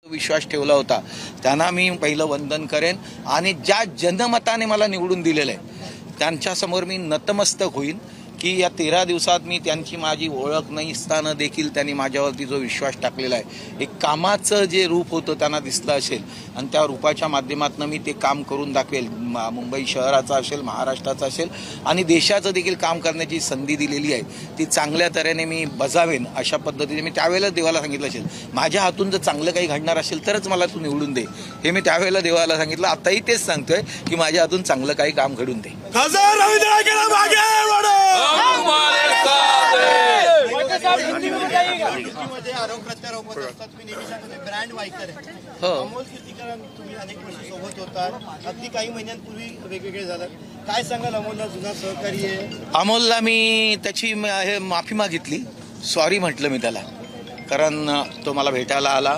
विश्वास ठेवला होता त्यांना मी पहिलं वंदन करेन आणि ज्या जनमताने मला निवडून दिलेलं आहे त्यांच्यासमोर मी नतमस्तक होईन की या 13 दिवसात मी त्यांची माझी ओळख नसताना देखील त्यांनी माझ्यावरती जो विश्वास टाकलेला आहे एक कामाचं जे रूप होतं त्यांना दिसलं असेल आणि त्या रूपाच्या माध्यमातून मी ते काम करून दाखवेल। मुंबई शहराचा असेल, महाराष्ट्राचा असेल आणि देशाचं देखील काम करण्याची संधी दिलेली आहे ती चांगल्या तऱ्हेने मी बजावेन अशा पद्धतीने मी त्यावेळेला देवाला सांगितलं असेल। माझ्या हातून जर चांगलं काही घडणार असेल तरच मला तू निवडून दे हे मी त्यावेळेला देवाला सांगितलं। आताही तेच सांगतोय की माझ्या हातून चांगलं काही काम घडून दे। आरोप प्रत्यारोप असतात तुम्ही नेहमी ब्रँड वायकर आहे अमोल कीर्तिकर तुम्ही अनेक वर्ष सोबत होतात अगदी काही महिन्यांपूर्वी वेगवेगळे झालं काय सांगाल अमोलला जुना सहकारी आहे अमोलला मी त्याची माफी मागितली सॉरी म्हटलं मी त्याला कारण तो मला भेटायला आला